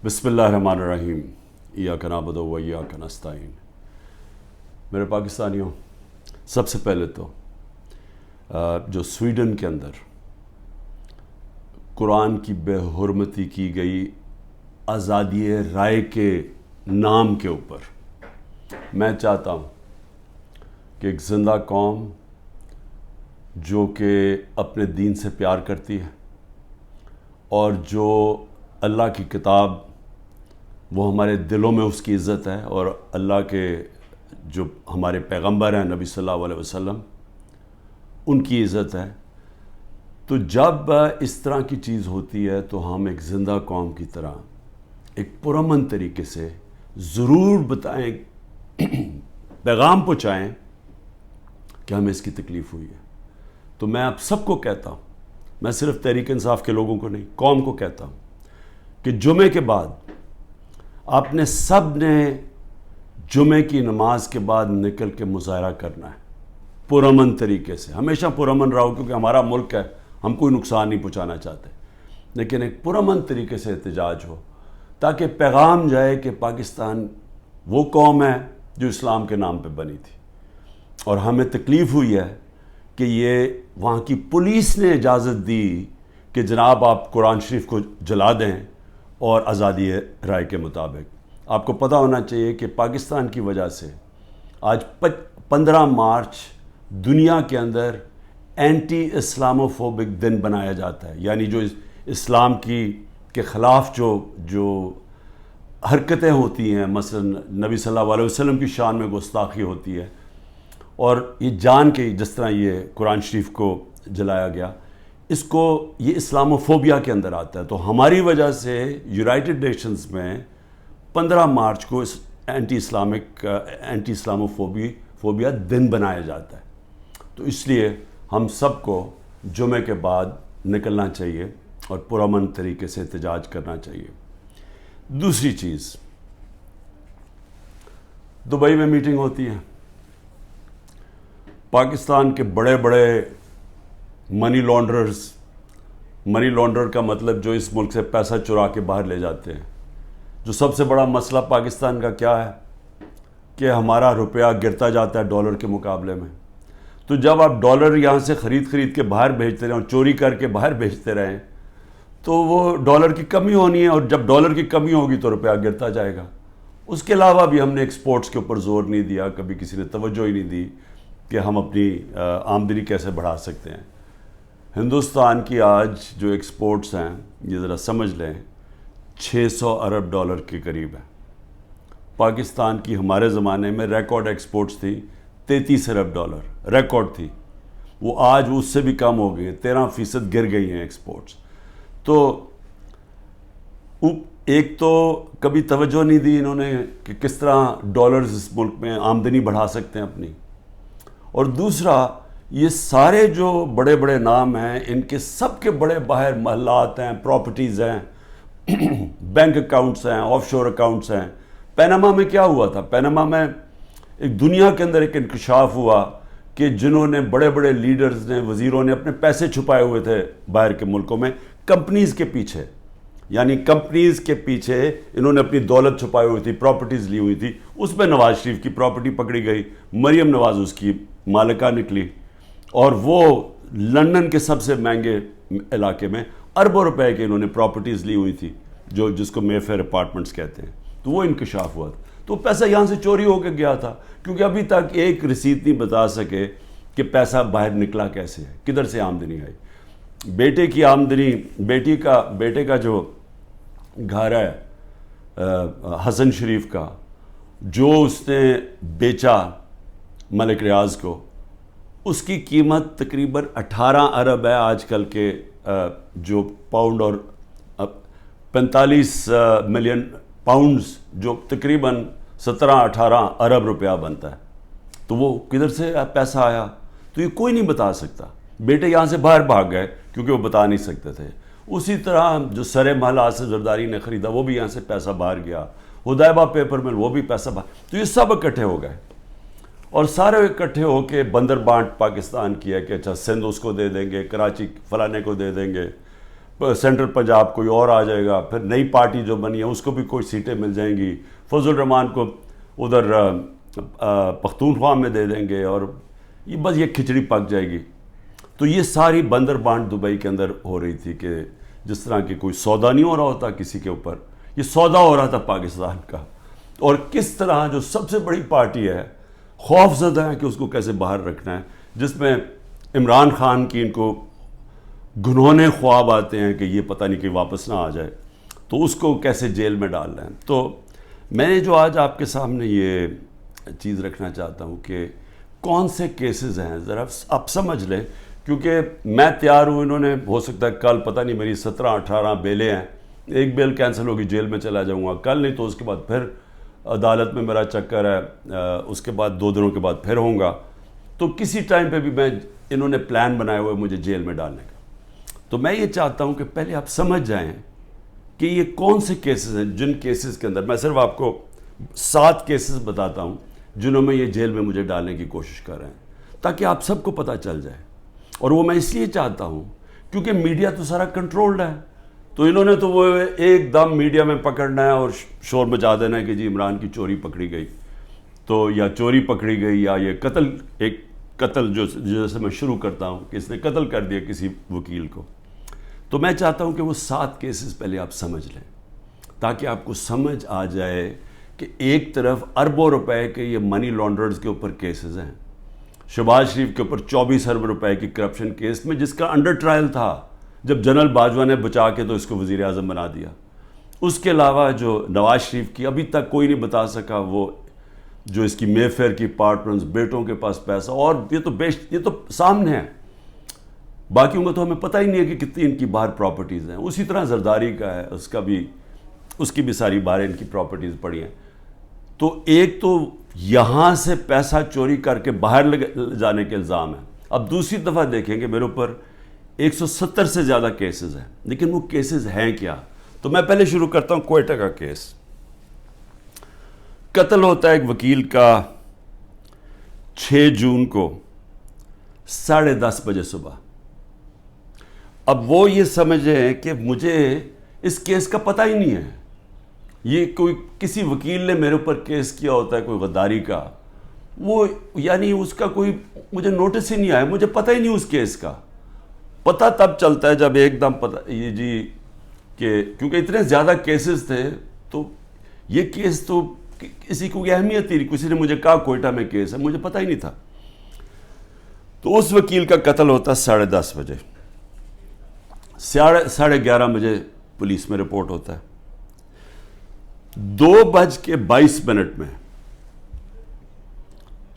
بسم اللہ الرحمن الرحیم ایاک نعبد و ایاک نستعین۔ میرے پاکستانیوں، سب سے پہلے تو جو سویڈن کے اندر قرآن کی بے حرمتی کی گئی آزادی رائے کے نام کے اوپر میں چاہتا ہوں کہ ایک زندہ قوم جو کہ اپنے دین سے پیار کرتی ہے اور جو اللہ کی کتاب وہ ہمارے دلوں میں اس کی عزت ہے، اور اللہ کے جو ہمارے پیغمبر ہیں نبی صلی اللہ علیہ وسلم ان کی عزت ہے، تو جب اس طرح کی چیز ہوتی ہے تو ہم ایک زندہ قوم کی طرح ایک پرامن طریقے سے ضرور بتائیں، پیغام پہنچائیں کہ ہمیں اس کی تکلیف ہوئی ہے۔ تو میں آپ سب کو کہتا ہوں، میں صرف تحریک انصاف کے لوگوں کو نہیں، قوم کو کہتا ہوں کہ جمعے کے بعد آپ نے سب نے جمعے کی نماز کے بعد نکل کے مظاہرہ کرنا ہے پرامن طریقے سے۔ ہمیشہ پرامن رہو، کیونکہ ہمارا ملک ہے، ہم کوئی نقصان نہیں پہنچانا چاہتے، لیکن ایک پرامن طریقے سے احتجاج ہو تاکہ پیغام جائے کہ پاکستان وہ قوم ہے جو اسلام کے نام پہ بنی تھی، اور ہمیں تکلیف ہوئی ہے کہ یہ وہاں کی پولیس نے اجازت دی کہ جناب آپ قرآن شریف کو جلا دیں، اور آزادی رائے کے مطابق آپ کو پتہ ہونا چاہیے کہ پاکستان کی وجہ سے آج 15 مارچ دنیا کے اندر اینٹی اسلاموفوبک دن بنایا جاتا ہے، یعنی جو اسلام کے خلاف جو حرکتیں ہوتی ہیں، مثلا نبی صلی اللہ علیہ وسلم کی شان میں گستاخی ہوتی ہے، اور یہ جان کے جس طرح یہ قرآن شریف کو جلایا گیا، اس کو یہ اسلاموفوبیا کے اندر آتا ہے۔ تو ہماری وجہ سے یونائٹڈ نیشنز میں 15 مارچ کو اس اینٹی اسلاموفوبیا دن بنایا جاتا ہے۔ تو اس لیے ہم سب کو جمعے کے بعد نکلنا چاہیے اور پرامن طریقے سے احتجاج کرنا چاہیے۔ دوسری چیز، دبئی میں میٹنگ ہوتی ہے، پاکستان کے بڑے بڑے منی لانڈرر کا مطلب جو اس ملک سے پیسہ چرا کے باہر لے جاتے ہیں۔ جو سب سے بڑا مسئلہ پاکستان کا کیا ہے کہ ہمارا روپیہ گرتا جاتا ہے ڈالر کے مقابلے میں۔ تو جب آپ ڈالر یہاں سے خرید کے باہر بھیجتے رہیں اور چوری کر کے باہر بھیجتے رہیں تو وہ ڈالر کی کمی ہونی ہے، اور جب ڈالر کی کمی ہوگی تو روپیہ گرتا جائے گا۔ اس کے علاوہ بھی ہم نے ایکسپورٹس کے اوپر زور نہیں دیا، کبھی کسی نے توجہ ہی نہیں دی کہ ہم اپنی آمدنی کیسے بڑھا سکتے ہیں۔ ہندوستان کی آج جو ایکسپورٹس ہیں، یہ ذرا سمجھ لیں، 600 ارب ڈالر کے قریب ہے۔ پاکستان کی ہمارے زمانے میں ریکارڈ ایکسپورٹس تھی 33 ارب ڈالر، ریکارڈ تھی، وہ آج اس سے بھی کم ہو گئی ہیں، 13% گر گئی ہیں ایکسپورٹس۔ تو ایک تو کبھی توجہ نہیں دی انہوں نے کہ کس طرح ڈالرز اس ملک میں آمدنی بڑھا سکتے ہیں اپنی، اور دوسرا یہ سارے جو بڑے بڑے نام ہیں ان کے سب کے بڑے باہر محلات ہیں، پراپرٹیز ہیں، بینک اکاؤنٹس ہیں، آف شور اکاؤنٹس ہیں۔ پیناما میں کیا ہوا تھا؟ پیناما میں ایک دنیا کے اندر ایک انکشاف ہوا کہ جنہوں نے بڑے بڑے لیڈرز نے، وزیروں نے اپنے پیسے چھپائے ہوئے تھے باہر کے ملکوں میں کمپنیز کے پیچھے، یعنی کمپنیز کے پیچھے انہوں نے اپنی دولت چھپائی ہوئی تھی، پراپرٹیز لی ہوئی تھی۔ اس میں نواز شریف کی پراپرٹی پکڑی گئی، مریم نواز اس کی مالکہ نکلی، اور وہ لندن کے سب سے مہنگے علاقے میں اربوں روپے کی انہوں نے پراپرٹیز لی ہوئی تھی، جس کو مے فیئر اپارٹمنٹس کہتے ہیں۔ تو وہ انکشاف ہوا تھا، تو پیسہ یہاں سے چوری ہو کے گیا تھا، کیونکہ ابھی تک ایک رسید نہیں بتا سکے کہ پیسہ باہر نکلا کیسے ہے، کدھر سے آمدنی آئی۔ بیٹے کی آمدنی، بیٹے کا جو گھر ہے حسن شریف کا، جو اس نے بیچا ملک ریاض کو، اس کی قیمت تقریباً 18 ارب ہے آج کل کے جو پاؤنڈ، اور 45 ملین پاؤنڈز، جو تقریباً 17-18 ارب روپیہ بنتا ہے۔ تو وہ کدھر سے پیسہ آیا تو یہ کوئی نہیں بتا سکتا۔ بیٹے یہاں سے باہر بھاگ گئے کیونکہ وہ بتا نہیں سکتے تھے۔ اسی طرح جو سرے محل آصف زرداری نے خریدا وہ بھی یہاں سے پیسہ باہر گیا، حدیبہ پیپر مل وہ بھی پیسہ باہر، تو یہ سب اکٹھے ہو گئے، اور سارے اکٹھے ہو کے بندر بانٹ پاکستان کیا کہ اچھا سندھ اس کو دے دیں گے، کراچی فلانے کو دے دیں گے، سینٹرل پنجاب کوئی اور آ جائے گا، پھر نئی پارٹی جو بنی ہے اس کو بھی کوئی سیٹیں مل جائیں گی، فضل الرحمان کو ادھر پختونخوا میں دے دیں گے، اور یہ بس یہ کھچڑی پک جائے گی۔ تو یہ ساری بندر بانٹ دبئی کے اندر ہو رہی تھی کہ جس طرح کہ کوئی سودا نہیں ہو رہا ہوتا کسی کے اوپر، یہ سودا ہو رہا تھا پاکستان کا، اور کس طرح جو سب سے بڑی پارٹی ہے خوف زدہ ہے کہ اس کو کیسے باہر رکھنا ہے، جس میں عمران خان کی ان کو گنہونے خواب آتے ہیں کہ یہ پتہ نہیں کہ واپس نہ آ جائے، تو اس کو کیسے جیل میں ڈال رہے ہیں۔ تو میں نے جو آج آپ کے سامنے یہ چیز رکھنا چاہتا ہوں کہ کون سے کیسز ہیں، ذرا آپ سمجھ لیں، کیونکہ میں تیار ہوں، انہوں نے ہو سکتا ہے کل پتہ نہیں میری 17-18 بیلیں ہیں، ایک بیل کینسل ہوگی جیل میں چلا جاؤں گا کل، نہیں تو اس کے بعد پھر عدالت میں میرا چکر ہے، اس کے بعد 2 دنوں کے بعد پھر ہوں گا، تو کسی ٹائم پہ بھی انہوں نے پلان بنائے ہوئے مجھے جیل میں ڈالنے کا۔ تو میں یہ چاہتا ہوں کہ پہلے آپ سمجھ جائیں کہ یہ کون سے کیسز ہیں، جن کیسز کے اندر میں صرف آپ کو 7 کیسز بتاتا ہوں جنہوں میں یہ جیل میں مجھے ڈالنے کی کوشش کر رہے ہیں، تاکہ آپ سب کو پتہ چل جائے۔ اور وہ میں اس لیے چاہتا ہوں کیونکہ میڈیا تو سارا کنٹرولڈ ہے، تو انہوں نے تو وہ ایک دم میڈیا میں پکڑنا ہے اور شور مچا دینا ہے کہ جی عمران کی چوری پکڑی گئی، تو یا چوری پکڑی گئی، یا یہ ایک قتل جو جیسے میں شروع کرتا ہوں کہ اس نے قتل کر دیا کسی وکیل کو۔ تو میں چاہتا ہوں کہ وہ 7 کیسز پہلے آپ سمجھ لیں، تاکہ آپ کو سمجھ آ جائے کہ ایک طرف اربوں روپے کے یہ منی لانڈررز کے اوپر کیسز ہیں، شہباز شریف کے اوپر 24 ارب روپے کی کرپشن کیس میں جس کا انڈر ٹرائل تھا، جب جنرل باجوہ نے بچا کے تو اس کو وزیر اعظم بنا دیا۔ اس کے علاوہ جو نواز شریف کی ابھی تک کوئی نہیں بتا سکا، وہ جو اس کی مے فیئر کی اپارٹمنٹس، بیٹوں کے پاس پیسہ، اور یہ تو سامنے ہے، باقیوں کا تو ہمیں پتہ ہی نہیں ہے کہ کتنی ان کی باہر پراپرٹیز ہیں۔ اسی طرح زرداری کا ہے، اس کی بھی ساری باہر ان کی پراپرٹیز پڑی ہیں۔ تو ایک تو یہاں سے پیسہ چوری کر کے باہر لے جانے کے الزام ہے۔ اب دوسری دفعہ دیکھیں کہ میرے اوپر 170 سے زیادہ کیسز ہیں، لیکن وہ کیسز ہیں کیا؟ تو میں پہلے شروع کرتا ہوں کوئٹہ کا کیس۔ قتل ہوتا ہے ایک وکیل کا 6 جون کو 10:30 بجے صبح۔ اب وہ یہ سمجھیں کہ مجھے اس کیس کا پتہ ہی نہیں ہے، یہ کوئی کسی وکیل نے میرے اوپر کیس کیا ہوتا ہے کوئی غداری کا، وہ یعنی اس کا کوئی مجھے نوٹس ہی نہیں آیا، مجھے پتہ ہی نہیں اس کیس کا۔ پتہ تب چلتا ہے جب ایک دم پتہ یہ جی کہ کیونکہ اتنے زیادہ کیسز تھے، تو یہ کیس تو کسی کو اہمیت ہی نہیں، کسی نے مجھے کہا کوئٹہ میں کیس ہے، مجھے پتہ ہی نہیں تھا۔ تو اس وکیل کا قتل ہوتا ہے 10:30 بجے، 11:30 بجے پولیس میں رپورٹ ہوتا ہے۔ 2:22 میں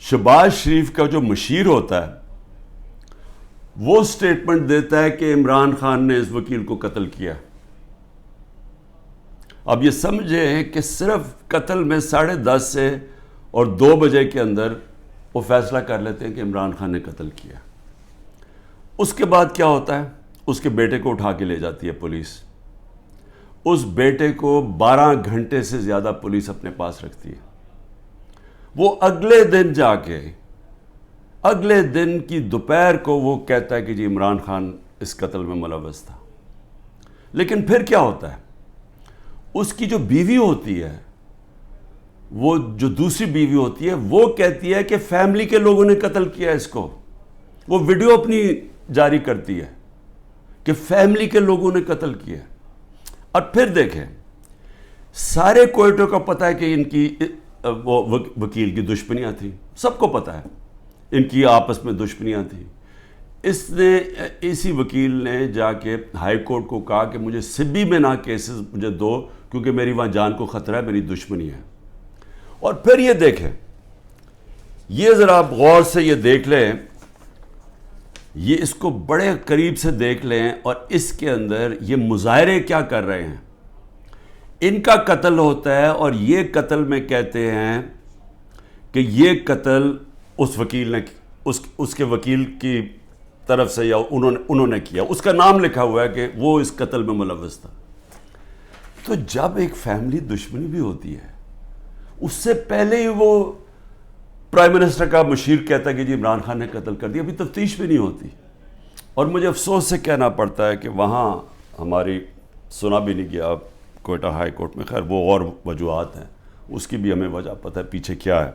شہباز شریف کا جو مشیر ہوتا ہے وہ سٹیٹمنٹ دیتا ہے کہ عمران خان نے اس وکیل کو قتل کیا۔ اب یہ سمجھیں کہ صرف قتل میں 10:30 سے اور 2 بجے کے اندر وہ فیصلہ کر لیتے ہیں کہ عمران خان نے قتل کیا۔ اس کے بعد کیا ہوتا ہے؟ اس کے بیٹے کو اٹھا کے لے جاتی ہے پولیس۔ اس بیٹے کو 12 گھنٹے سے زیادہ پولیس اپنے پاس رکھتی ہے۔ وہ اگلے دن جا کے اگلے دن کی دوپہر کو وہ کہتا ہے کہ جی عمران خان اس قتل میں ملوث تھا۔ لیکن پھر کیا ہوتا ہے؟ اس کی جو بیوی ہوتی ہے، وہ جو دوسری بیوی ہوتی ہے، وہ کہتی ہے کہ فیملی کے لوگوں نے قتل کیا اس کو۔ وہ ویڈیو اپنی جاری کرتی ہے کہ فیملی کے لوگوں نے قتل کیا۔ اور پھر دیکھیں، سارے کوئٹوں کو پتہ ہے کہ ان کی وہ وکیل کی دشمنیاں تھیں، سب کو پتہ ہے ان کی آپس میں دشمنیاں تھیں۔ اسی وکیل نے جا کے ہائی کورٹ کو کہا کہ مجھے سبی میں نہ کیسز مجھے دو، کیونکہ میری وہاں جان کو خطرہ ہے، میری دشمنی ہے۔ اور پھر یہ دیکھیں، یہ ذرا آپ غور سے یہ دیکھ لیں، یہ اس کو بڑے قریب سے دیکھ لیں، اور اس کے اندر یہ مظاہرے کیا کر رہے ہیں۔ ان کا قتل ہوتا ہے، اور یہ قتل میں کہتے ہیں کہ یہ قتل اس وکیل نے اس کے وکیل کی طرف سے یا انہوں نے کیا، اس کا نام لکھا ہوا ہے کہ وہ اس قتل میں ملوث تھا۔ تو جب ایک فیملی دشمنی بھی ہوتی ہے، اس سے پہلے ہی وہ پرائم منسٹر کا مشیر کہتا ہے کہ جی عمران خان نے قتل کر دیا، ابھی تفتیش بھی نہیں ہوتی۔ اور مجھے افسوس سے کہنا پڑتا ہے کہ وہاں ہماری سنا بھی نہیں گیا کوئٹہ ہائی کورٹ میں. خیر وہ اور وجوہات ہیں, اس کی بھی ہمیں وجہ پتہ ہے پیچھے کیا ہے.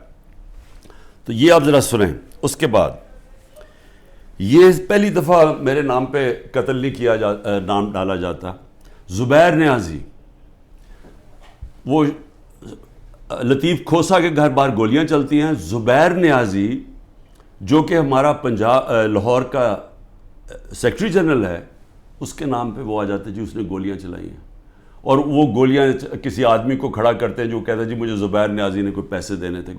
تو یہ آپ ذرا سنیں. اس کے بعد یہ پہلی دفعہ میرے نام پہ قتل نہیں کیا نام ڈالا جاتا. زبیر نیازی, وہ لطیف کھوسا کے گھر باہر گولیاں چلتی ہیں. زبیر نیازی جو کہ ہمارا لاہور کا سیکرٹری جنرل ہے, اس کے نام پہ وہ آ جاتے جی اس نے گولیاں چلائی ہیں. اور وہ گولیاں کسی آدمی کو کھڑا کرتے ہیں جو کہتا ہے جی مجھے زبیر نیازی نے کوئی پیسے دینے تھے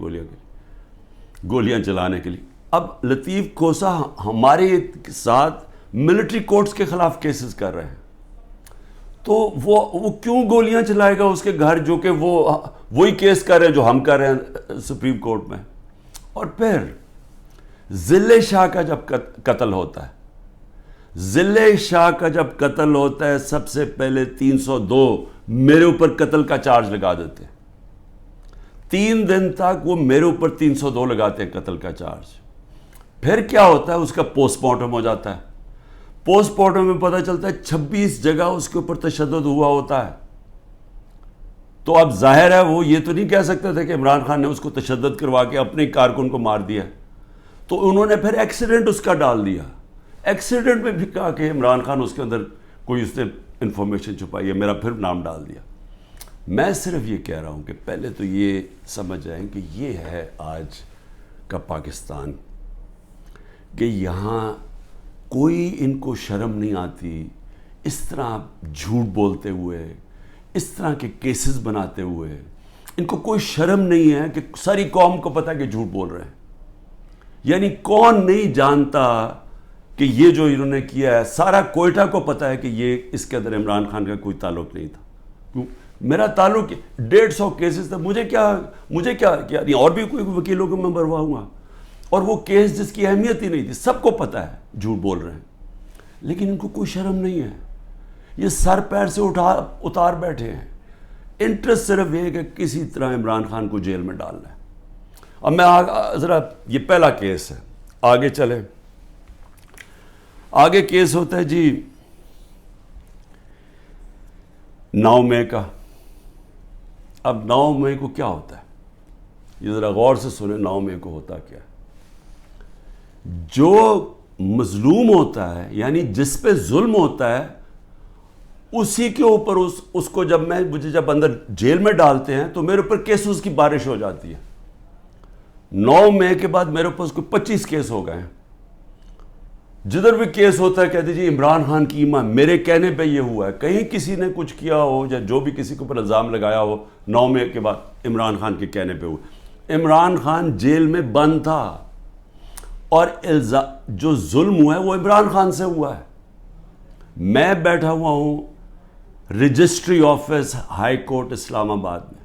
گولیاں چلانے کے لیے. اب لطیف کھوسا ہمارے ساتھ ملٹری کورٹس کے خلاف کیسز کر رہے ہیں, تو وہ کیوں گولیاں چلائے گا اس کے گھر, جو کہ وہی کیس کر رہے ہیں جو ہم کر رہے ہیں سپریم کورٹ میں. اور پھر ذل شاہ کا جب قتل ہوتا ہے, ذل شاہ کا جب قتل ہوتا ہے, سب سے پہلے 302 میرے اوپر قتل کا چارج لگا دیتے ہیں. 3 دن تک وہ میرے اوپر 302 لگاتے ہیں قتل کا چارج. پھر کیا ہوتا ہے, اس کا پوسٹ مارٹم ہو جاتا ہے. پوسٹ مارٹم میں پتہ چلتا ہے 26 جگہ اس کے اوپر تشدد ہوا ہوتا ہے. تو اب ظاہر ہے وہ یہ تو نہیں کہہ سکتے تھے کہ عمران خان نے اس کو تشدد کروا کے اپنے کارکن کو مار دیا, تو انہوں نے پھر ایکسیڈنٹ اس کا ڈال دیا. ایکسیڈنٹ میں بھی کہا کہ عمران خان اس کے اندر کوئی اس نے انفارمیشن چھپائی ہے, میرا پھر نام ڈال دیا. میں صرف یہ کہہ رہا ہوں کہ پہلے تو یہ سمجھ جائیں کہ یہ ہے آج کا پاکستان, کہ یہاں کوئی ان کو شرم نہیں آتی اس طرح جھوٹ بولتے ہوئے, اس طرح کے کیسز بناتے ہوئے. ان کو کوئی شرم نہیں ہے کہ ساری قوم کو پتہ ہے کہ جھوٹ بول رہے ہیں. یعنی کون نہیں جانتا کہ یہ جو انہوں نے کیا ہے, سارا کوئٹہ کو پتہ ہے کہ یہ اس کے اندر عمران خان کا کوئی تعلق نہیں تھا. میرا تعلق 150 کیسز تھا, مجھے کیا نہیں, اور بھی کوئی وکیلوں کو میں بھرواؤں گا. اور وہ کیس جس کی اہمیت ہی نہیں تھی, سب کو پتہ ہے جھوٹ بول رہے ہیں, لیکن ان کو کوئی شرم نہیں ہے. یہ سر پیر سے اتار بیٹھے ہیں. انٹرسٹ صرف یہ ہے کہ کسی طرح عمران خان کو جیل میں ڈالنا ہے. اب میں ذرا, یہ پہلا کیس ہے, آگے چلیں. آگے کیس ہوتا ہے جی 9 مئی کا. اب 9 مئی کو کیا ہوتا ہے, یہ ذرا غور سے سنیں. 9 مئی کو ہوتا کیا ہے, جو مظلوم ہوتا ہے یعنی جس پہ ظلم ہوتا ہے, اسی کے اوپر اس کو مجھے جب اندر جیل میں ڈالتے ہیں تو میرے اوپر کیسز کی بارش ہو جاتی ہے. 9 مئی کے بعد میرے اوپر کوئی 25 کیس ہو گئے ہیں. جدھر بھی کیس ہوتا ہے کہتے جی عمران خان کی ایمان, میرے کہنے پہ یہ ہوا ہے. کہیں کسی نے کچھ کیا ہو یا جو بھی کسی کے اوپر الزام لگایا ہو 9 مئی کے بعد عمران خان کے کہنے پہ ہوا. عمران خان جیل میں بند تھا, اور جو ظلم ہوا ہے وہ عمران خان سے ہوا ہے. میں بیٹھا ہوا ہوں رجسٹری آفس ہائی کورٹ اسلام آباد میں,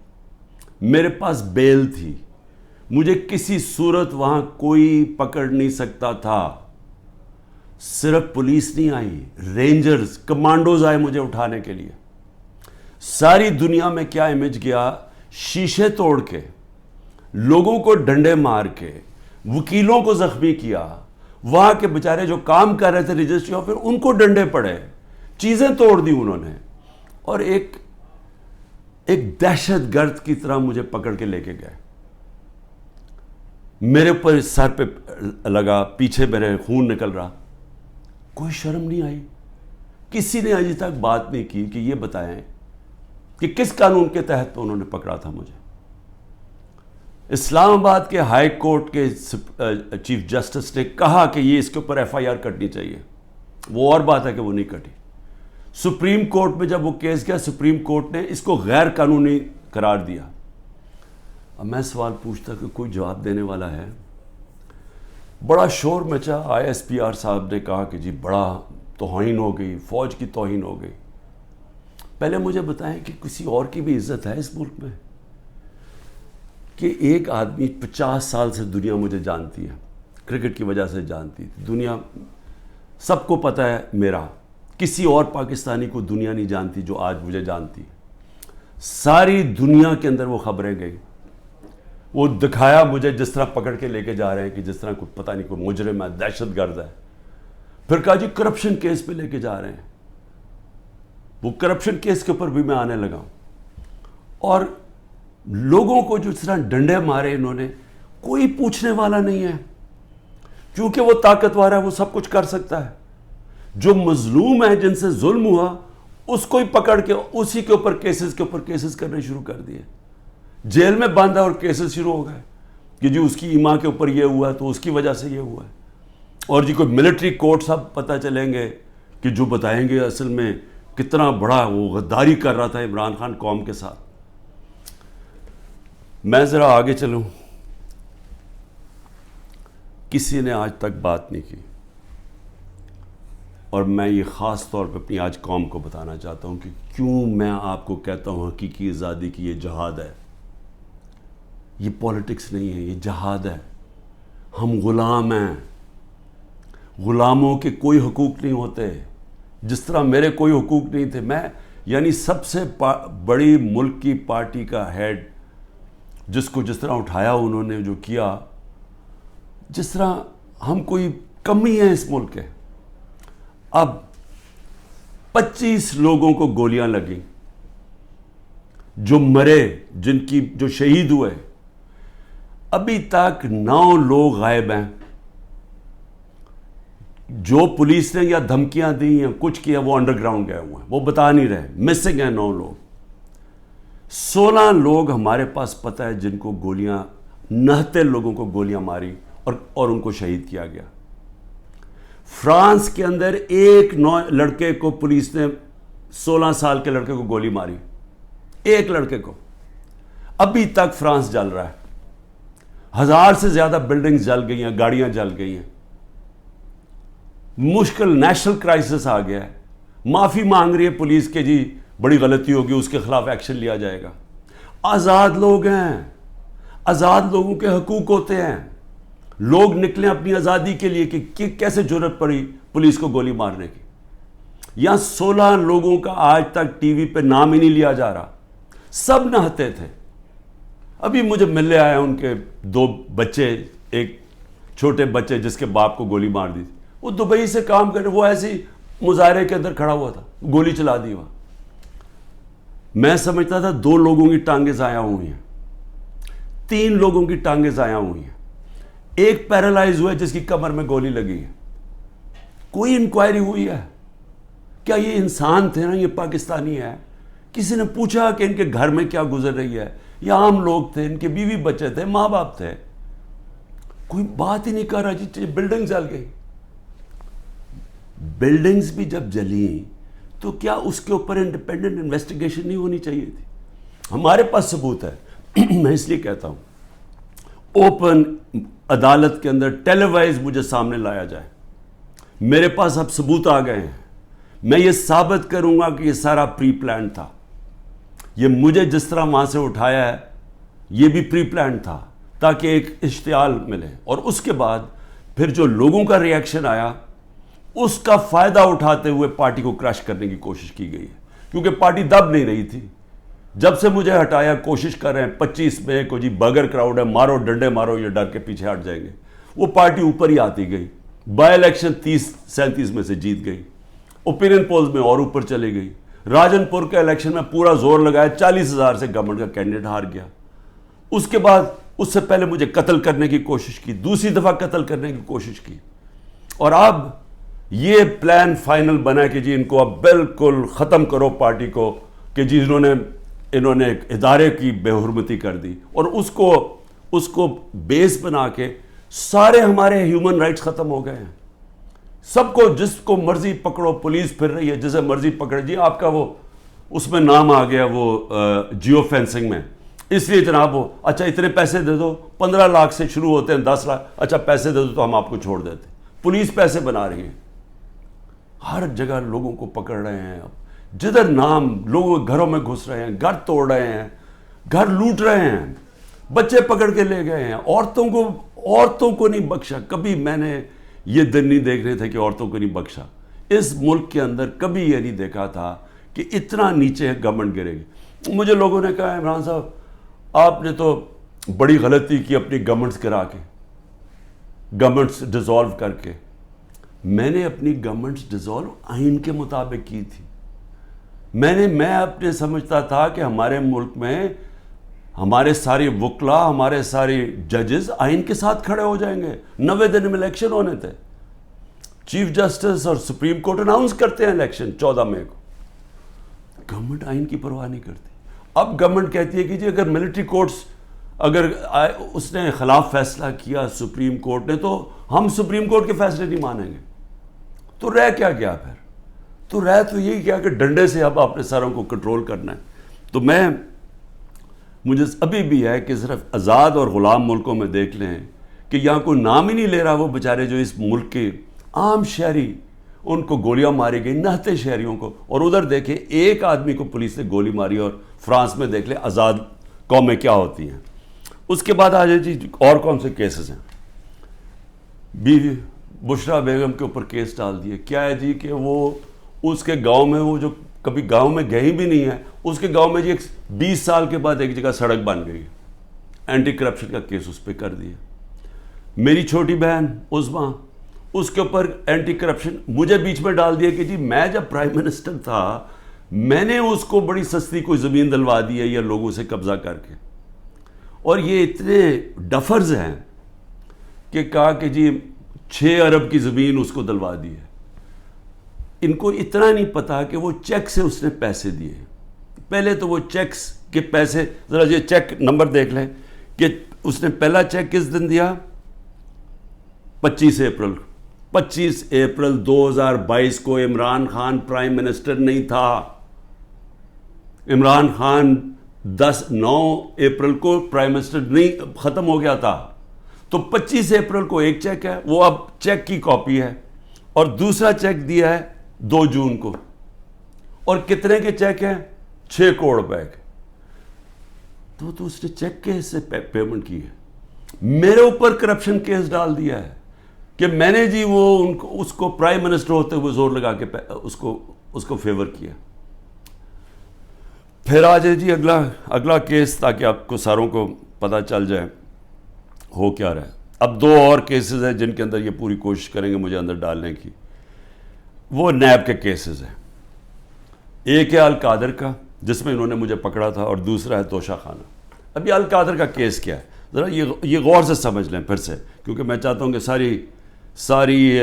میرے پاس بیل تھی, مجھے کسی صورت وہاں کوئی پکڑ نہیں سکتا تھا. صرف پولیس نہیں آئی, رینجرز کمانڈوز آئے مجھے اٹھانے کے لیے. ساری دنیا میں کیا امیج گیا, شیشے توڑ کے, لوگوں کو ڈنڈے مار کے, وکیلوں کو زخمی کیا. وہاں کے بیچارے جو کام کر رہے تھے رجسٹری آفس, ان کو ڈنڈے پڑے, چیزیں توڑ دی انہوں نے, اور ایک دہشت گرد کی طرح مجھے پکڑ کے لے کے گئے. میرے اوپر سر پہ لگا, پیچھے میرے خون نکل رہا. کوئی شرم نہیں آئی, کسی نے ابھی تک بات نہیں کی کہ یہ بتائیں کہ کس قانون کے تحت انہوں نے پکڑا تھا مجھے. اسلام آباد کے ہائی کورٹ کے چیف جسٹس نے کہا کہ یہ اس کے اوپر ایف آئی آر کٹنی چاہیے. وہ اور بات ہے کہ وہ نہیں کٹی. سپریم کورٹ میں جب وہ کیس گیا, سپریم کورٹ نے اس کو غیر قانونی قرار دیا. اب میں سوال پوچھتا کہ کوئی جواب دینے والا ہے. بڑا شور مچا, آئی ایس پی آر صاحب نے کہا کہ جی بڑا توہین ہو گئی, فوج کی توہین ہو گئی. پہلے مجھے بتائیں کہ کسی اور کی بھی عزت ہے اس ملک میں, کہ ایک آدمی 50 سال سے دنیا مجھے جانتی ہے, کرکٹ کی وجہ سے جانتی تھی دنیا, سب کو پتہ ہے میرا, کسی اور پاکستانی کو دنیا نہیں جانتی جو آج مجھے جانتی. ساری دنیا کے اندر وہ خبریں گئی, وہ دکھایا مجھے جس طرح پکڑ کے لے کے جا رہے ہیں کہ جس طرح کوئی پتہ نہیں کوئی مجرم ہے, دہشت گرد ہے. پھر کہا جی کرپشن کیس پہ لے کے جا رہے ہیں. وہ کرپشن کیس کے اوپر بھی میں آنے لگا ہوں. اور لوگوں کو جو اس طرح ڈنڈے مارے انہوں نے, کوئی پوچھنے والا نہیں ہے, کیونکہ وہ طاقتور ہے, وہ سب کچھ کر سکتا ہے. جو مظلوم ہے, جن سے ظلم ہوا, اس کو ہی پکڑ کے اسی کے اوپر کیسز کرنے شروع کر دیے. جیل میں باندھا اور کیسز شروع ہو گئے کہ جی اس کی ایما کے اوپر یہ ہوا ہے تو اس کی وجہ سے یہ ہوا ہے. اور جی کوئی ملٹری کورٹ سب پتہ چلیں گے کہ جو بتائیں گے اصل میں کتنا بڑا وہ غداری کر رہا تھا عمران خان قوم کے ساتھ. میں ذرا آگے چلوں. کسی نے آج تک بات نہیں کی, اور میں یہ خاص طور پہ اپنی آج قوم کو بتانا چاہتا ہوں کہ کیوں میں آپ کو کہتا ہوں حقیقی آزادی کی یہ جہاد ہے. یہ پولیٹکس نہیں ہے, یہ جہاد ہے. ہم غلام ہیں. غلاموں کے کوئی حقوق نہیں ہوتے. جس طرح میرے کوئی حقوق نہیں تھے, میں یعنی سب سے بڑی ملک کی پارٹی کا ہیڈ, جس کو جس طرح اٹھایا انہوں نے, جو کیا, جس طرح ہم کوئی کمی ہے اس ملک کے. اب 25 لوگوں کو گولیاں لگیں, جو مرے, جو شہید ہوئے, ابھی تک 9 لوگ غائب ہیں. جو پولیس نے یا دھمکیاں دی ہیں, کچھ کیا, وہ انڈر گراؤنڈ گئے ہوئے ہیں, وہ بتا نہیں رہے, مسنگ ہیں 9 لوگ. 16 لوگ ہمارے پاس پتہ ہے جن کو گولیاں, 69 لوگوں کو گولیاں ماری اور ان کو شہید کیا گیا. فرانس کے اندر ایک لڑکے کو پولیس نے 16 سال کے لڑکے کو گولی ماری, ایک لڑکے کو. ابھی تک فرانس جل رہا ہے. 1000 سے زیادہ بلڈنگز جل گئی ہیں, گاڑیاں جل گئی ہیں. مشکل نیشنل کرائسس آ گیا ہے. معافی مانگ رہی ہے پولیس کے, جی بڑی غلطی ہوگی, اس کے خلاف ایکشن لیا جائے گا. آزاد لوگ ہیں, آزاد لوگوں کے حقوق ہوتے ہیں. لوگ نکلیں اپنی آزادی کے لیے کہ کیسے جرأت پڑی پولیس کو گولی مارنے کی. یہاں 16 لوگوں کا آج تک ٹی وی پہ نام ہی نہیں لیا جا رہا. سب نہتے تھے. ابھی مجھے ملنے آئے ان کے 2 بچے, ایک چھوٹے بچے جس کے باپ کو گولی مار دی تھی, وہ دبئی سے کام کر رہے, وہ ایسی مظاہرے کے اندر کھڑا ہوا تھا, گولی چلا دی وہاں. میں سمجھتا تھا 2 لوگوں کی ٹانگیں ضائع ہوئی ہیں, 3 لوگوں کی ٹانگیں ضائع ہوئی ہیں, ایک پیرالائز ہوا ہے جس کی کمر میں گولی لگی ہے. کوئی انکوائری ہوئی ہے کیا یہ انسان تھے نا, یہ پاکستانی ہے؟ کسی نے پوچھا کہ ان کے گھر میں کیا گزر رہی ہے؟ یہ عام لوگ تھے, ان کے بیوی بچے تھے, ماں باپ تھے. کوئی بات ہی نہیں کر رہا. جی بلڈنگ جل گئی. بلڈنگز بھی جب جلیں تو کیا اس کے اوپر انڈیپینڈنٹ انویسٹیگیشن نہیں ہونی چاہیے تھی؟ ہمارے پاس ثبوت ہے. میں اس لیے کہتا ہوں اوپن عدالت کے اندر ٹیلی وائز مجھے سامنے لایا جائے. میرے پاس اب ثبوت آ گئے ہیں. میں یہ ثابت کروں گا کہ یہ سارا پری پلان تھا. یہ مجھے جس طرح وہاں سے اٹھایا ہے یہ بھی پری پلان تھا تاکہ ایک اشتعال ملے. اور اس کے بعد پھر جو لوگوں کا ری ایکشن آیا اس کا فائدہ اٹھاتے ہوئے پارٹی کو کرش کرنے کی کوشش کی گئی ہے, کیونکہ پارٹی دب نہیں رہی تھی. جب سے مجھے ہٹایا کوشش کر رہے ہیں 25 میں کو جی بغیر کراؤڈ ہے, مارو ڈنڈے مارو, یہ ڈر کے پیچھے ہٹ جائیں گے. وہ پارٹی اوپر ہی آتی گئی. بائی الیکشن 30-37 میں سے جیت گئی. اوپینین پولز میں اور اوپر چلے گئی. راجن پور کے الیکشن میں پورا زور لگایا, 40,000 سے گورنمنٹ کا کینڈیڈیٹ ہار گیا. اس کے بعد اس سے پہلے مجھے قتل کرنے کی کوشش کی, دوسری دفعہ قتل کرنے کی کوشش کی. اور اب یہ پلان فائنل بنا کہ جی ان کو اب بالکل ختم کرو پارٹی کو, کہ جی انہوں نے ایک ادارے کی بے حرمتی کر دی. اور اس کو بیس بنا کے سارے ہمارے ہیومن رائٹس ختم ہو گئے ہیں. سب کو جس کو مرضی پکڑو, پولیس پھر رہی ہے جسے مرضی پکڑے. جی آپ کا وہ اس میں نام آ گیا وہ جیو فینسنگ میں, اس لیے جناب وہ اچھا اتنے پیسے دے دو, 15 لاکھ سے شروع ہوتے ہیں, 10 لاکھ, اچھا پیسے دے دو تو ہم آپ کو چھوڑ دیتے. پولیس پیسے بنا رہی ہے. ہر جگہ لوگوں کو پکڑ رہے ہیں. جدھر نام لوگوں کے گھروں میں گھس رہے ہیں, گھر توڑ رہے ہیں, گھر لوٹ رہے ہیں, بچے پکڑ کے لے گئے ہیں. عورتوں کو نہیں بخشا. کبھی میں نے یہ دن نہیں دیکھ رہے تھے کہ عورتوں کو نہیں بخشا. اس ملک کے اندر کبھی یہ نہیں دیکھا تھا کہ اتنا نیچے گورنمنٹ گرے گی. مجھے لوگوں نے کہا عمران صاحب آپ نے تو بڑی غلطی کی اپنی گورنمنٹس گرا کے, گورنمنٹس ڈیزالو کر کے. میں نے اپنی گورنمنٹس ڈیزالو آئین کے مطابق کی تھی. میں اپنے سمجھتا تھا کہ ہمارے ملک میں ہمارے سارے وکلا، ہمارے سارے ججز آئین کے ساتھ کھڑے ہو جائیں گے. 90 دن میں الیکشن ہونے تھے. چیف جسٹس اور سپریم کورٹ اناؤنس کرتے ہیں الیکشن 14 مئی کو. گورنمنٹ آئین کی پرواہ نہیں کرتی. اب گورنمنٹ کہتی ہے کہ جی اگر ملٹری کورٹس اگر اس نے خلاف فیصلہ کیا سپریم کورٹ نے تو ہم سپریم کورٹ کے فیصلے نہیں مانیں گے. تو رہ کیا گیا پھر؟ تو رہ تو یہی کیا کہ ڈنڈے سے اب اپنے سروں کو کنٹرول کرنا ہے. تو مجھے ابھی بھی ہے کہ صرف آزاد اور غلام ملکوں میں دیکھ لیں کہ یہاں کوئی نام ہی نہیں لے رہا وہ بیچارے جو اس ملک کے عام شہری، ان کو گولیاں ماری گئی، نہتے شہریوں کو. اور ادھر دیکھیں ایک آدمی کو پولیس نے گولی ماری. اور فرانس میں دیکھ لیں آزاد قومیں کیا ہوتی ہیں. اس کے بعد آ جائے جی اور کون سے کیسز ہیں. بیوی بشرا بیگم کے اوپر کیس ڈال دیے. کیا ہے جی کہ وہ اس کے گاؤں میں، وہ جو کبھی گاؤں میں گئی بھی نہیں ہے، اس کے گاؤں میں جی 20 سال کے بعد ایک جگہ سڑک بن گئی. اینٹی کرپشن کا کیس اس پہ کر دیا. میری چھوٹی بہن عظمیٰ، اس کے اوپر اینٹی کرپشن مجھے بیچ میں ڈال دیا کہ جی میں جب پرائم منسٹر تھا میں نے اس کو بڑی سستی کوئی زمین دلوا دی ہے یا لوگوں سے قبضہ کر کے. اور یہ اتنے ڈفرز ہیں کہ کہا کہ جی 6 ارب کی زمین اس کو دلوا دی ہے. ان کو اتنا نہیں پتا کہ وہ چیک سے اس نے پیسے دیے. پہلے تو وہ چیکس کے پیسے، ذرا یہ چیک نمبر دیکھ لیں کہ اس نے پہلا چیک کس دن دیا؟ 25 اپریل 2022 کو. عمران خان پرائم منسٹر نہیں تھا. عمران خان 9 اپریل کو پرائم منسٹر نہیں ختم ہو گیا تھا. تو 25 اپریل کو ایک چیک ہے، وہ اب چیک کی کاپی ہے. اور دوسرا چیک دیا ہے 2 جون کو. اور کتنے کے چیک ہیں؟ 6 کروڑ روپے کے. تو اس نے چیک کے سے پیمنٹ کی ہے. میرے اوپر کرپشن کیس ڈال دیا ہے کہ میں نے جی وہ اس کو پرائم منسٹر ہوتے ہوئے زور لگا کے اس کو فیور کیا. پھر آ جائے جی اگلا کیس، تاکہ آپ کو ساروں کو پتہ چل جائے ہو کیا رہا ہے. اب 2 اور کیسز ہیں جن کے اندر یہ پوری کوشش کریں گے مجھے اندر ڈالنے کی. وہ نیب کے کیسز ہیں. ایک ہے القادر کا جس میں انہوں نے مجھے پکڑا تھا، اور دوسرا ہے توشہ خانہ. اب یہ القادر کا کیس کیا ہے ذرا یہ غور سے سمجھ لیں پھر سے، کیونکہ میں چاہتا ہوں کہ ساری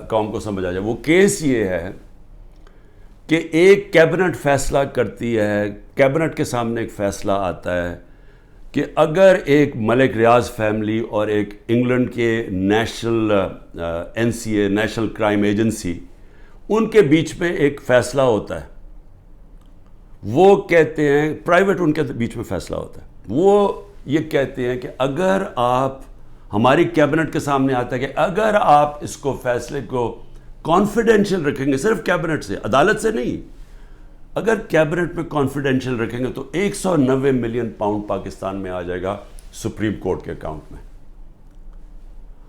قوم کو سمجھ آ جائے. وہ کیس یہ ہے کہ ایک کیبنٹ فیصلہ کرتی ہے، کیبنٹ کے سامنے ایک فیصلہ آتا ہے کہ اگر ایک ملک ریاض فیملی اور ایک انگلینڈ کے national NCA national crime agency, ان کے بیچ میں ایک فیصلہ ہوتا ہے. وہ کہتے ہیں پرائیویٹ، ان کے بیچ میں فیصلہ ہوتا ہے. وہ یہ کہتے ہیں کہ اگر آپ، ہماری کیبنٹ کے سامنے آتا ہے کہ اگر آپ اس کو فیصلے کو کانفیڈینشیل رکھیں گے، صرف کیبنٹ سے، عدالت سے نہیں، اگر کیبنٹ میں کانفیڈینشیل رکھیں گے تو 190 ملین پاؤنڈ پاکستان میں آ جائے گا سپریم کورٹ کے اکاؤنٹ میں.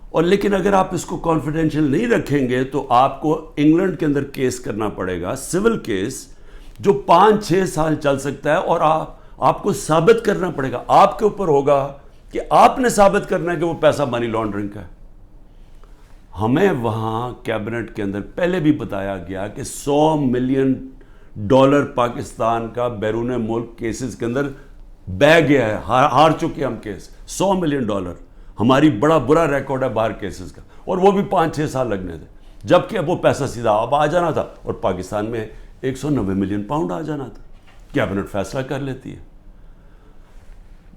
اور لیکن اگر آپ اس کو کانفیڈینشیل نہیں رکھیں گے تو آپ کو انگلینڈ کے اندر کیس کرنا پڑے گا، سول کیس، جو 5-6 سال چل سکتا ہے. اور آپ کو ثابت کرنا پڑے گا، آپ کے اوپر ہوگا کہ آپ نے ثابت کرنا ہے کہ وہ پیسہ منی لانڈرنگ کا ہے. ہمیں وہاں کیبنٹ کے اندر پہلے بھی بتایا گیا کہ $100 ملین پاکستان کا بیرون ملک کیسز کے اندر بہ گیا ہے، ہار چکے ہم کیس. $100 ملین ہماری بڑا برا ریکارڈ ہے باہر کیسز کا. اور وہ بھی 5-6 سال لگنے تھے، جبکہ اب وہ پیسہ سیدھا اب آ جانا تھا اور پاکستان میں 190 ملین پاؤنڈ آ جانا تھا. کیبنٹ فیصلہ کر لیتی ہے.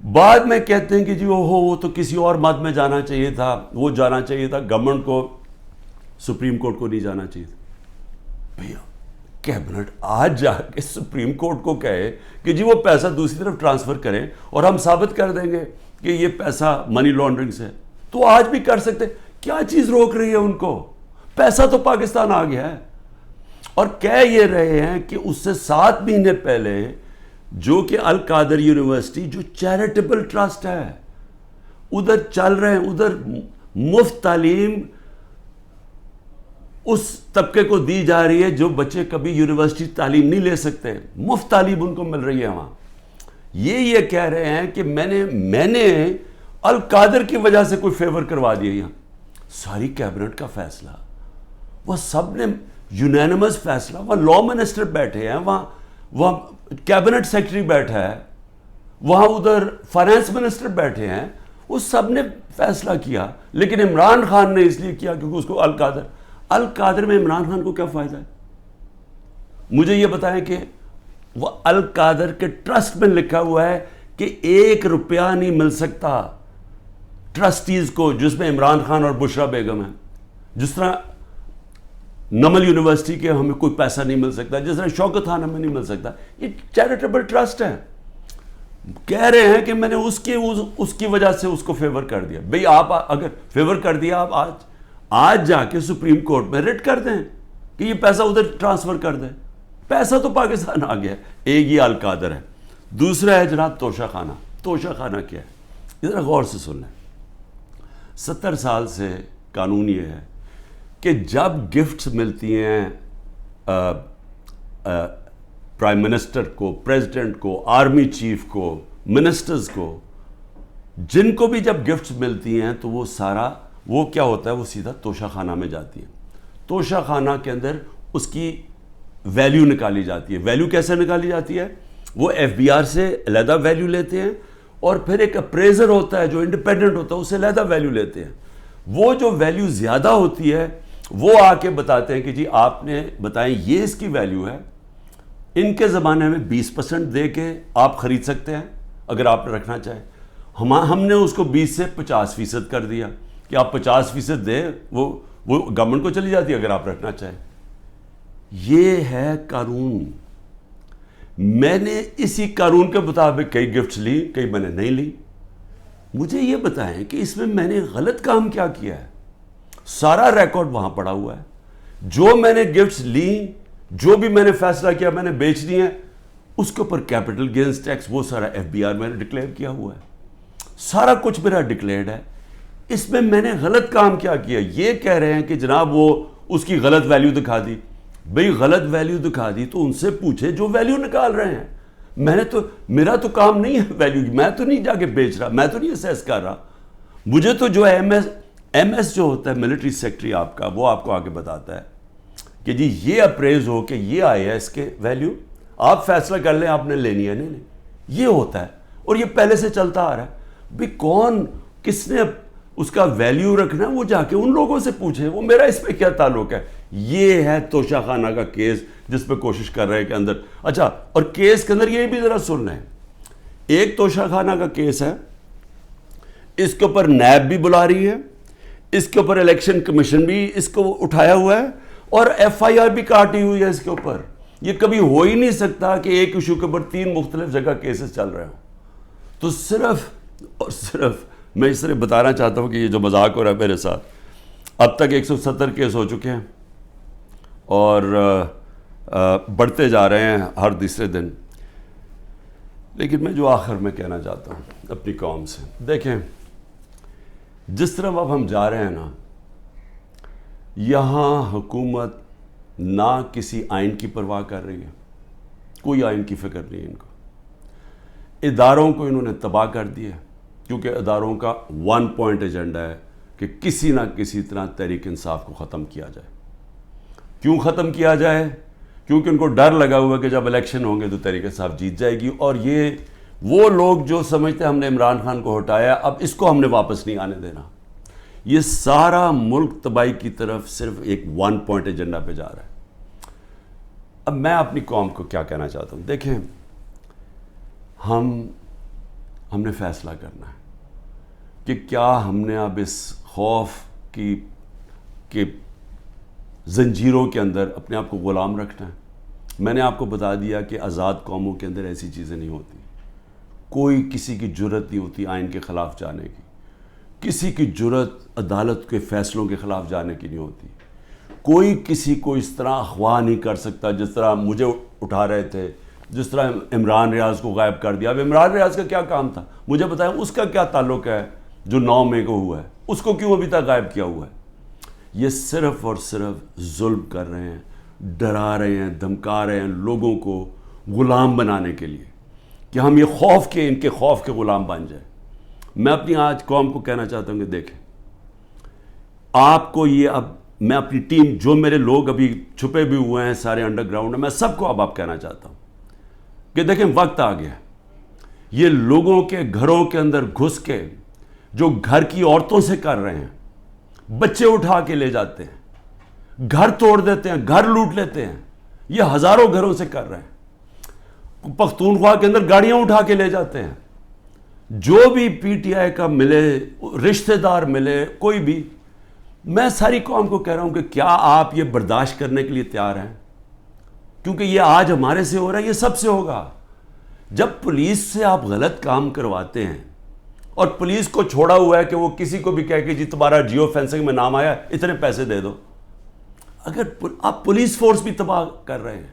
بعد میں کہتے ہیں کہ جی وہ تو کسی اور مد میں جانا چاہیے تھا، وہ جانا چاہیے تھا گورنمنٹ کو، سپریم کورٹ کو نہیں جانا چاہیے تھا. بھیا کیبنٹ آج جا کے سپریم کورٹ کو کہے کہ جی وہ پیسہ دوسری طرف ٹرانسفر کریں اور ہم ثابت کر دیں گے کہ یہ پیسہ منی لانڈرنگ سے، تو آج بھی کر سکتے. کیا چیز روک رہی ہے ان کو؟ پیسہ تو پاکستان آ گیا ہے. اور کہہ یہ رہے ہیں کہ اس سے 7 مہینے پہلے جو کہ القادر یونیورسٹی جو چیریٹیبل ٹرسٹ ہے، ادھر چل رہے ہیں، ادھر مفت تعلیم اس طبقے کو دی جا رہی ہے جو بچے کبھی یونیورسٹی تعلیم نہیں لے سکتے، مفت تعلیم ان کو مل رہی ہے وہاں. یہ کہہ رہے ہیں کہ میں نے القادر کی وجہ سے کوئی فیور کروا دیا. یہاں ساری کیبنٹ کا فیصلہ، وہ سب نے یونینمس فیصلہ، وہاں لا منسٹر بیٹھے ہیں، وہاں وہاں کیبنٹ سیکرٹری بیٹھا ہے, وہاں ادھر فائنانس منسٹر بیٹھے ہیں, وہ سب نے فیصلہ کیا. لیکن عمران خان نے اس لیے کیا کیونکہ اس کو القادر میں عمران خان کو کیا فائدہ ہے؟ مجھے یہ بتائیں کہ وہ القادر کے ٹرسٹ میں لکھا ہوا ہے کہ 1 روپیہ نہیں مل سکتا ٹرسٹیز کو, جس میں عمران خان اور بشرا بیگم ہیں. جس طرح نمل یونیورسٹی کے ہمیں کوئی پیسہ نہیں مل سکتا, جس طرح شوکت خان ہمیں نہیں مل سکتا. یہ چیریٹیبل ٹرسٹ ہے. کہہ رہے ہیں کہ میں نے اس کی وجہ سے اس کو فیور کر دیا. بھئی آپ اگر فیور کر دیا, آپ آج جا کے سپریم کورٹ میں ریٹ کر دیں کہ یہ پیسہ ادھر ٹرانسفر کر دیں. پیسہ تو پاکستان آ گیا. ایک یہ القادر ہے. دوسرا ہے جناب توشہ خانہ. توشہ خانہ کیا ہے؟ ذرا غور سے سن لیں. 70 سال سے قانون یہ ہے کہ جب گفٹس ملتی ہیں پرائم منسٹر کو, پریزیڈنٹ کو, آرمی چیف کو, منسٹرز کو, جن کو بھی جب گفٹس ملتی ہیں تو وہ کیا ہوتا ہے, وہ سیدھا توشہ خانہ میں جاتی ہیں. توشہ خانہ کے اندر اس کی ویلیو نکالی جاتی ہے. ویلیو کیسے نکالی جاتی ہے؟ وہ ایف بی آر سے علیحدہ ویلیو لیتے ہیں, اور پھر ایک اپریزر ہوتا ہے جو انڈیپینڈنٹ ہوتا ہے, اس سے علیحدہ ویلیو لیتے ہیں. وہ جو ویلیو زیادہ ہوتی ہے وہ آ کے بتاتے ہیں کہ جی آپ نے بتائیں یہ اس کی ویلیو ہے, ان کے زمانے میں 20% دے کے آپ خرید سکتے ہیں اگر آپ رکھنا چاہیں. ہم نے اس کو 20 سے 50% کر دیا کہ آپ 50% دیں, وہ گورنمنٹ کو چلی جاتی ہے اگر آپ رکھنا چاہیں. یہ ہے قانون. میں نے اسی قانون کے مطابق کئی گفٹس لی, کئی میں نے نہیں لی. مجھے یہ بتائیں کہ اس میں نے غلط کام کیا کیا ہے؟ سارا ریکارڈ وہاں پڑا ہوا ہے. جو میں نے گفٹس لی, جو بھی میں نے فیصلہ کیا میں نے بیچ دی ہیں, اس کے اوپر کیپٹل گینز ٹیکس وہ سارا ایف بی آر میں نے ڈکلیئر کیا ہوا ہے. سارا کچھ میرا ڈکلیئرڈ ہے. اس میں نے غلط کام کیا کیا؟ یہ کہہ رہے ہیں کہ جناب وہ اس کی غلط ویلیو دکھا دی. بھئی غلط ویلیو دکھا دی تو ان سے پوچھے جو ویلیو نکال رہے ہیں. میرا تو کام نہیں ہے ویلیو, میں تو نہیں جا کے بیچ رہا, میں تو نہیں اسیس کر رہا. مجھے تو جو ہے ایم ایس جو ہوتا ہے ملٹری سیکٹری آپ کا, وہ آپ کو آگے بتاتا ہے کہ جی یہ اپریز ہو کہ یہ آئے ہے اس کے ویلیو, آپ فیصلہ کر لیں آپ نے لینی ہے نہیں. یہ ہوتا ہے اور یہ پہلے سے چلتا آ رہا ہے. بھئی کون کس نے اس کا ویلیو رکھنا ہے وہ جا کے ان لوگوں سے پوچھے, وہ میرا اس پہ کیا تعلق ہے. یہ ہے توشہ خانہ کا کیس جس پہ کوشش کر رہے ہیں کہ اندر. اچھا, اور کیس کے اندر یہ بھی ذرا سن لیں. ایک توشہ خانہ کا کیس ہے, اس کے اوپر نیب بھی بلا رہی ہے, اس کے اوپر الیکشن کمیشن بھی اس کو اٹھایا ہوا ہے, اور ایف آئی آر بھی کاٹی ہوئی ہے اس کے اوپر. یہ کبھی ہو ہی نہیں سکتا کہ ایک ایشو کے اوپر 3 مختلف جگہ کیسز چل رہے ہوں. تو صرف اور صرف میں اس طرح بتانا چاہتا ہوں کہ یہ جو مذاق ہو رہا ہے میرے ساتھ, اب تک 170 کیس ہو چکے ہیں اور بڑھتے جا رہے ہیں ہر تیسرے دن. لیکن میں جو آخر میں کہنا چاہتا ہوں اپنی قوم سے, دیکھیں جس طرح اب ہم جا رہے ہیں نا, یہاں حکومت نہ کسی آئین کی پرواہ کر رہی ہے, کوئی آئین کی فکر نہیں ہے ان کو. اداروں کو انہوں نے تباہ کر دیا کیونکہ اداروں کا 1 پوائنٹ ایجنڈا ہے کہ کسی نہ کسی طرح تحریک انصاف کو ختم کیا جائے. کیوں ختم کیا جائے؟ کیونکہ ان کو ڈر لگا ہوا کہ جب الیکشن ہوں گے تو تحریک انصاف جیت جائے گی, اور یہ وہ لوگ جو سمجھتے ہیں ہم نے عمران خان کو ہٹایا اب اس کو ہم نے واپس نہیں آنے دینا. یہ سارا ملک تباہی کی طرف صرف ایک 1 پوائنٹ ایجنڈا پہ جا رہا ہے. اب میں اپنی قوم کو کیا کہنا چاہتا ہوں, دیکھیں ہم نے فیصلہ کرنا ہے کہ کیا ہم نے اب اس خوف کی زنجیروں کے اندر اپنے آپ کو غلام رکھنا ہے. میں نے آپ کو بتا دیا کہ آزاد قوموں کے اندر ایسی چیزیں نہیں ہوتی. کوئی کسی کی جرت نہیں ہوتی آئین کے خلاف جانے کی, کسی کی جرت عدالت کے فیصلوں کے خلاف جانے کی نہیں ہوتی. کوئی کسی کو اس طرح اغوا نہیں کر سکتا جس طرح مجھے اٹھا رہے تھے, جس طرح عمران ریاض کو غائب کر دیا. اب عمران ریاض کا کیا کام تھا مجھے بتائیں, اس کا کیا تعلق ہے جو 9 مئی کو ہوا ہے, اس کو کیوں ابھی تک غائب کیا ہوا ہے؟ یہ صرف اور صرف ظلم کر رہے ہیں, ڈرا رہے ہیں, دھمکا رہے ہیں لوگوں کو غلام بنانے کے لیے کہ ہم یہ خوف کے ان کے خوف کے غلام بن جائیں. میں اپنی آج قوم کو کہنا چاہتا ہوں کہ دیکھیں آپ کو یہ, اب میں اپنی ٹیم جو میرے لوگ ابھی چھپے بھی ہوئے ہیں سارے انڈر گراؤنڈ میں, سب کو اب آپ کہنا چاہتا ہوں کہ دیکھیں وقت آ گیا، یہ لوگوں کے گھروں کے اندر گھس کے جو گھر کی عورتوں سے کر رہے ہیں، بچے اٹھا کے لے جاتے ہیں، گھر توڑ دیتے ہیں، گھر لوٹ لیتے ہیں، یہ ہزاروں گھروں سے کر رہے ہیں، پختونخوا کے اندر گاڑیاں اٹھا کے لے جاتے ہیں، جو بھی پی ٹی آئی کا ملے، رشتہ دار ملے، کوئی بھی، میں ساری قوم کو کہہ رہا ہوں کہ کیا آپ یہ برداشت کرنے کے لیے تیار ہیں؟ کیونکہ یہ آج ہمارے سے ہو رہا ہے، یہ سب سے ہوگا۔ جب پولیس سے آپ غلط کام کرواتے ہیں اور پولیس کو چھوڑا ہوا ہے کہ وہ کسی کو بھی کہہ کہ جی تمہارا جیو فینسنگ میں نام آیا اتنے پیسے دے دو، اگر آپ پولیس فورس بھی تباہ کر رہے ہیں،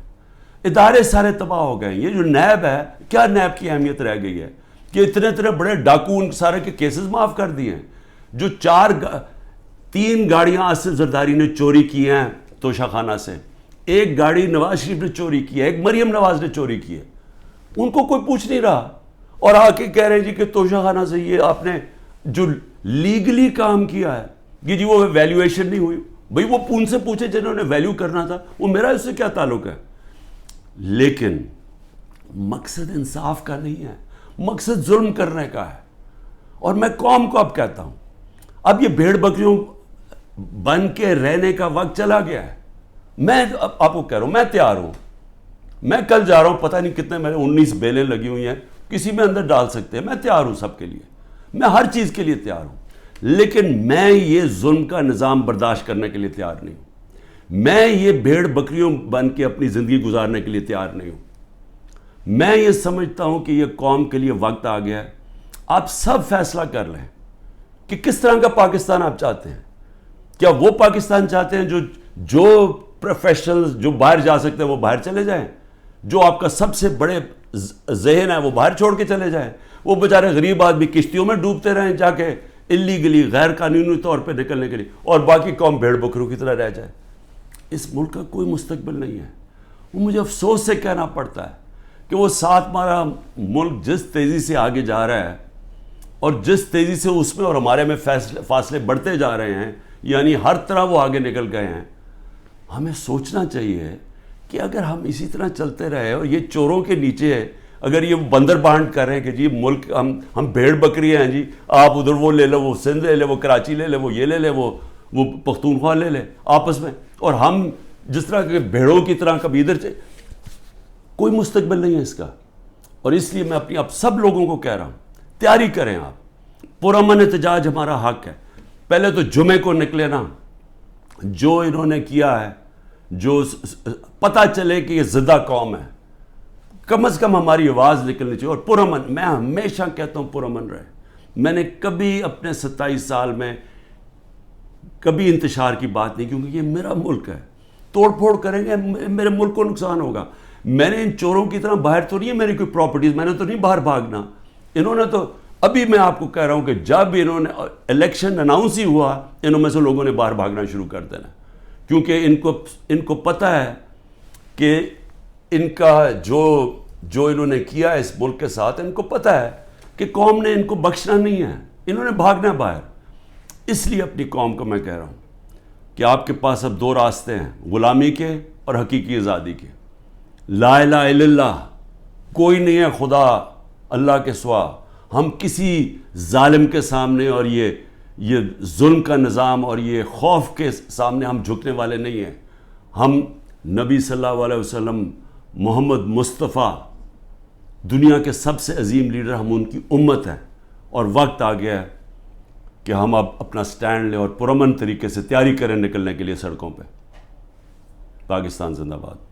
ادارے سارے تباہ ہو گئے ہیں۔ یہ جو نیب ہے، کیا نیب کی اہمیت رہ گئی ہے کہ اتنے بڑے ڈاکو ان سارے کے کیسز معاف کر دیے ہیں؟ جو 3 گاڑیاں آصف زرداری نے چوری کی ہیں توشہ خانہ سے، 1 گاڑی نواز شریف نے چوری کی ہے، 1 مریم نواز نے چوری کی ہے، ان کو کوئی پوچھ نہیں رہا، اور آ کے کہہ رہے ہیں جی کہ توشہ خانہ سے یہ آپ نے جو لیگلی کام کیا ہے کہ جی وہ ویلیویشن نہیں ہوئی، بھئی وہ ان سے پوچھے جنہوں نے ویلیو کرنا تھا، وہ میرا اس سے کیا تعلق ہے؟ لیکن مقصد انصاف کا نہیں ہے، مقصد ظلم کرنے کا ہے۔ اور میں قوم کو اب کہتا ہوں، اب یہ بھیڑ بکریوں بن کے رہنے کا وقت چلا گیا ہے۔ میں آپ کو کہہ رہا ہوں، میں تیار ہوں، میں کل جا رہا ہوں، پتہ نہیں کتنے میں 19 بیلیں لگی ہوئی ہیں، کسی میں اندر ڈال سکتے ہیں، میں تیار ہوں سب کے لیے، میں ہر چیز کے لیے تیار ہوں، لیکن میں یہ ظلم کا نظام برداشت کرنے کے لیے تیار نہیں ہوں، میں یہ بھیڑ بکریوں بن کے اپنی زندگی گزارنے کے لیے تیار نہیں ہوں۔ میں یہ سمجھتا ہوں کہ یہ قوم کے لیے وقت آ گیا ہے، آپ سب فیصلہ کر لیں کہ کس طرح کا پاکستان آپ چاہتے ہیں۔ کیا وہ پاکستان چاہتے ہیں جو پروفیشنلز جو باہر جا سکتے ہیں وہ باہر چلے جائیں، جو آپ کا سب سے بڑے ذہن ہے وہ باہر چھوڑ کے چلے جائیں، وہ بیچارے غریب آدمی کشتیوں میں ڈوبتے رہیں جا کے اللیگلی غیر قانونی طور پہ نکلنے کے لیے، اور باقی قوم بھیڑ بکروں کی طرح رہ جائے؟ اس ملک کا کوئی مستقبل نہیں ہے۔ وہ مجھے افسوس سے کہنا پڑتا ہے کہ وہ ساتھ ہمارا ملک جس تیزی سے آگے جا رہا ہے اور جس تیزی سے اس میں اور ہمارے میں فاصلے بڑھتے جا رہے ہیں، یعنی ہر طرح وہ آگے نکل گئے ہیں، ہمیں سوچنا چاہیے کہ اگر ہم اسی طرح چلتے رہے اور یہ چوروں کے نیچے اگر یہ بندر بانٹ کر رہے ہیں کہ جی ملک ہم بھیڑ بکری ہیں جی، آپ ادھر وہ لے لو، وہ سندھ لے لے، وہ کراچی لے لے، وہ یہ لے لے، وہ پختونخوا لے لے آپس میں، اور ہم جس طرح کے بھیڑوں کی طرح کبھی ادھر کوئی مستقبل نہیں ہے اس کا۔ اور اس لیے میں اپنی اب سب لوگوں کو کہہ رہا ہوں، تیاری کریں، آپ پرامن احتجاج ہمارا حق ہے۔ پہلے تو جمعے کو نکلے نا، جو انہوں نے کیا ہے، جو پتہ چلے کہ یہ زدہ قوم ہے، کم از کم ہماری آواز نکلنی چاہیے، اور پرامن، میں ہمیشہ کہتا ہوں پرامن رہے۔ میں نے کبھی اپنے 27 سال میں کبھی انتشار کی بات نہیں، کیونکہ یہ میرا ملک ہے، توڑ پھوڑ کریں گے میرے ملک کو نقصان ہوگا۔ میں نے ان چوروں کی طرح باہر تو نہیں ہے میری کوئی پراپرٹیز، میں نے تو نہیں باہر بھاگنا۔ انہوں نے تو ابھی میں آپ کو کہہ رہا ہوں کہ جب انہوں نے الیکشن اناؤنس ہی ہوا، انہوں میں سے لوگوں نے باہر بھاگنا شروع کر دینا، کیونکہ ان کو پتہ ہے کہ ان کا جو انہوں نے کیا ہے اس ملک کے ساتھ، ان کو پتہ ہے کہ قوم نے ان کو بخشنا نہیں ہے، انہوں نے بھاگنا باہر۔ اس لیے اپنی قوم کو میں کہہ رہا ہوں کہ آپ کے پاس اب 2 راستے ہیں، غلامی کے اور حقیقی آزادی کے۔ لا الہ الا اللہ، کوئی نہیں ہے خدا اللہ کے سوا۔ ہم کسی ظالم کے سامنے اور یہ ظلم کا نظام اور یہ خوف کے سامنے ہم جھکنے والے نہیں ہیں۔ ہم نبی صلی اللہ علیہ وسلم، محمد مصطفیٰ، دنیا کے سب سے عظیم لیڈر، ہم ان کی امت ہیں، اور وقت آ گیا ہے کہ ہم اب اپنا سٹینڈ لیں اور پرامن طریقے سے تیاری کریں نکلنے کے لیے سڑکوں پہ۔ پاکستان زندہ باد۔